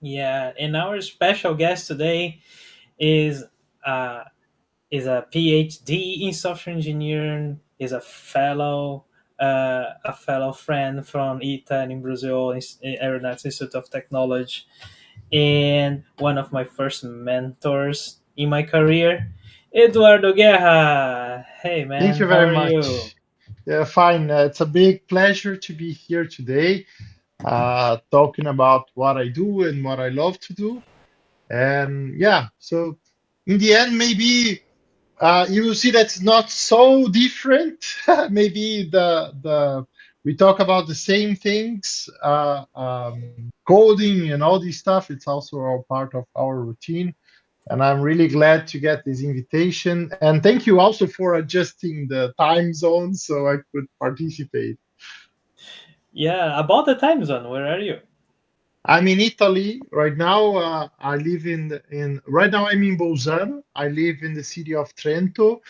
Yeah, and our special guest today is uh, a PhD in software engineering. Is a fellow friend from ITA in Brazil, Aeronautics Institute of Technology, and one of my first mentors in my career, Eduardo Guerra. Hey Thank man, you how very are you? much. Yeah, fine. It's a big pleasure to be here today, talking about what I do and what I love to do. And yeah, so in the end, maybe you will see that's not so different. Maybe the we talk about the same things, coding and all this stuff. It's also all part of our routine. And I'm really glad to get this invitation. And thank you also for adjusting the time zone so I could participate. Yeah, about the time zone. Where are you? I'm in Italy right now. I live in right now. I'm in Bolzano. I live in the city of Trento.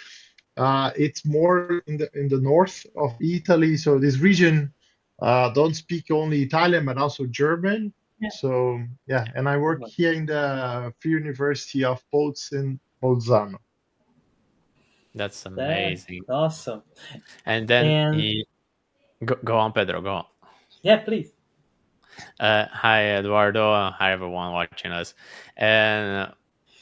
It's more in the north of Italy. So this region don't speak only Italian but also German. Yeah. So yeah, and I work here in the Free University of in Bolzano. That's That's amazing. awesome. And then And he go on, Pedro. Go on. yeah, please. Hi, Eduardo. Hi, everyone watching us. And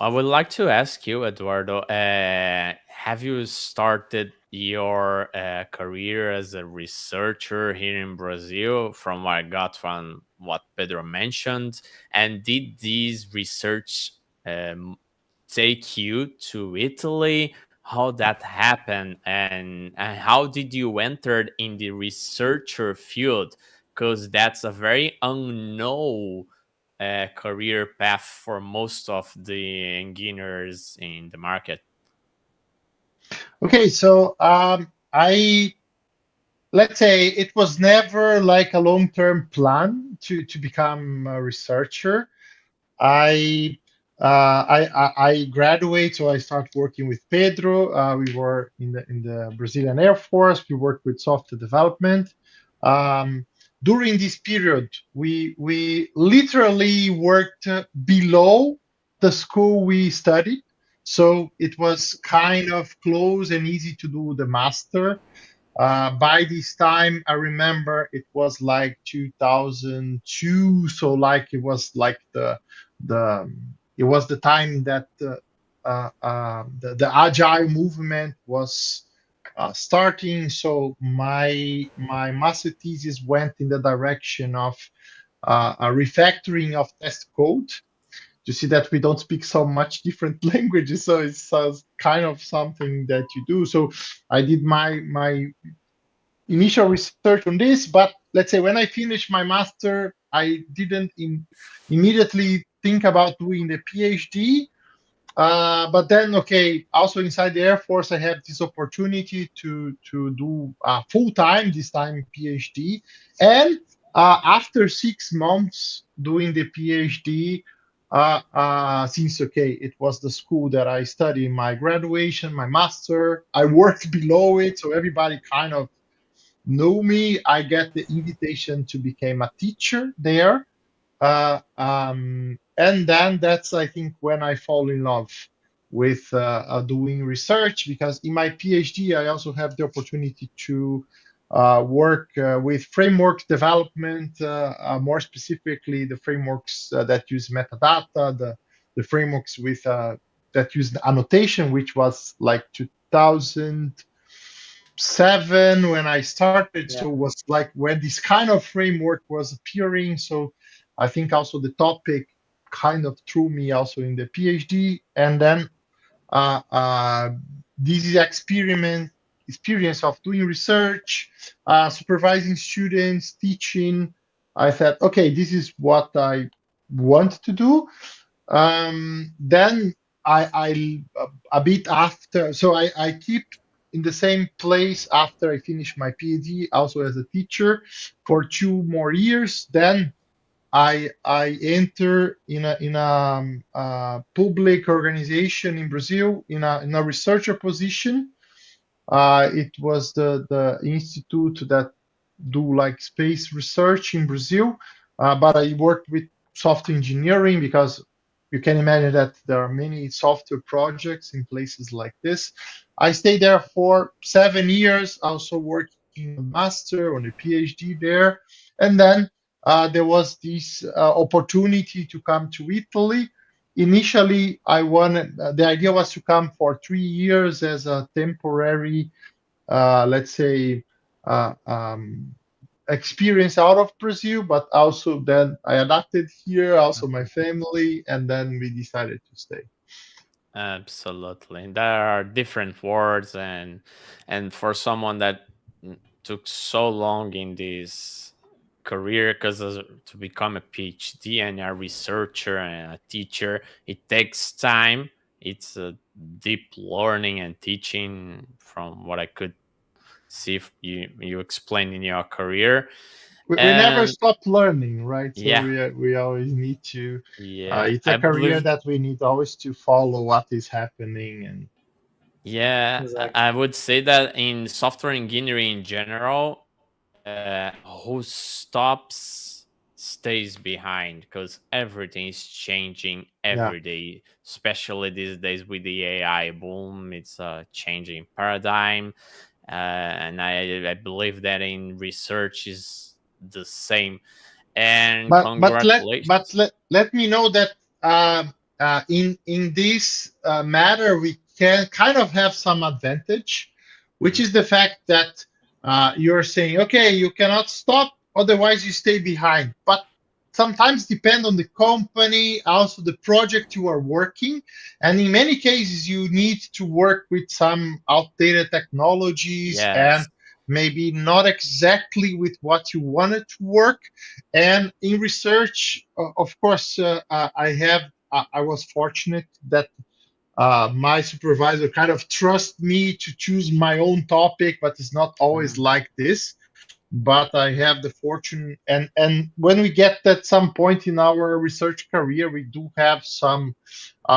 I would like to ask you, Eduardo, have you started your career as a researcher here in Brazil, from what I got from what Pedro mentioned? And did these research um, take you to Italy? How that happened, and how did you enter in the researcher field? Because that's a very unknown career path for most of the engineers in the market. Okay, so I let's say it was never like a long-term plan to become a researcher. I I graduate, so I start working with Pedro. We were in the Brazilian Air Force. We worked with software development. Um, During this period, we literally worked below the school we studied, so it was kind of close and easy to do the master. By this time, I remember it was like 2002, so like it was like the it was the time that the agile movement was starting. So my master thesis went in the direction of a refactoring of test code. You see that we don't speak so much different languages, so it's kind of something that you do. So I did my initial research on this, but let's say when I finished my master, I didn't immediately think about doing the PhD. But then, okay, also inside the Air Force, I have this opportunity to do full time, this time PhD. And after 6 months doing the PhD, since okay, it was the school that I studied my graduation, my master, I worked below it, so everybody kind of know me. I get the invitation to become a teacher there. And then that's, I think, when I fall in love with doing research, because in my PhD, I also have the opportunity to work with framework development, more specifically, the frameworks that use metadata, the frameworks with that use annotation, which was like 2007 when I started. Yeah. So it was like when this kind of framework was appearing. So I think also the topic kind of threw me also in the PhD. And then uh, uh, this is experience of doing research, supervising students, teaching. I thought, okay, this is what I want to do. Then I a bit after, so I keep in the same place after I finish my PhD, also as a teacher for 2 more years. Then I enter in a public organization in Brazil in a researcher position. It was the institute that do like space research in Brazil, but I worked with software engineering, because you can imagine that there are many software projects in places like this. I stayed there for 7 years, also working on master, on a PhD there. And then there was this opportunity to come to Italy. Initially, I wanted, the idea was to come for 3 years as a temporary, let's say, uh, um, experience out of Brazil, but also then I adapted here, also my Mhm. family, and then we decided to stay. Absolutely. There are different words, and for someone that took so long in this career, because to become a PhD and a researcher and a teacher, it takes time. It's a deep learning and teaching from what I could see if you explained in your career. We never And stop learning, right? So yeah, we always need to. yeah, It's a I career believe. that we need always to follow what is happening, and Yeah, I Exactly. would say that in software engineering in general, who stops stays behind because everything is changing yeah. every day, especially these days with the AI boom. It's a changing paradigm. And I believe that in research is the same. And But congratulations. let me know that in this matter we can kind of have some advantage, which Mhm. is the fact that you're saying, okay, you cannot stop, otherwise you stay behind. But sometimes depend on the company, also the project you are working, and in many cases you need to work with some outdated technologies and Yes. maybe not exactly with what you wanted to work. And in research, of course, I was fortunate that my supervisor kind of trust me to choose my own topic, but it's not always Mhm. like this. But I have the fortune, and when we get at some point in our research career, we do have some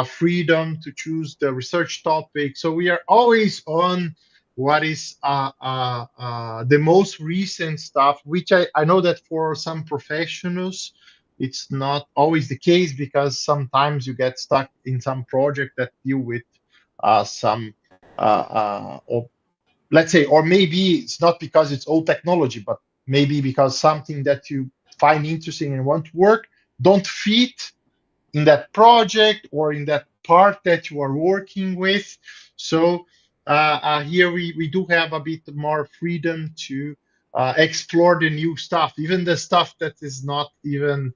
freedom to choose the research topic. So we are always on what is the most recent stuff, which I know that for some professionals, it's not always the case, because sometimes you get stuck in some project that deal with some or let's say, or maybe it's not because it's old technology, but maybe because something that you find interesting and want to work don't fit in that project or in that part that you are working with. So here we do have a bit more freedom to explore the new stuff, even the stuff that is not even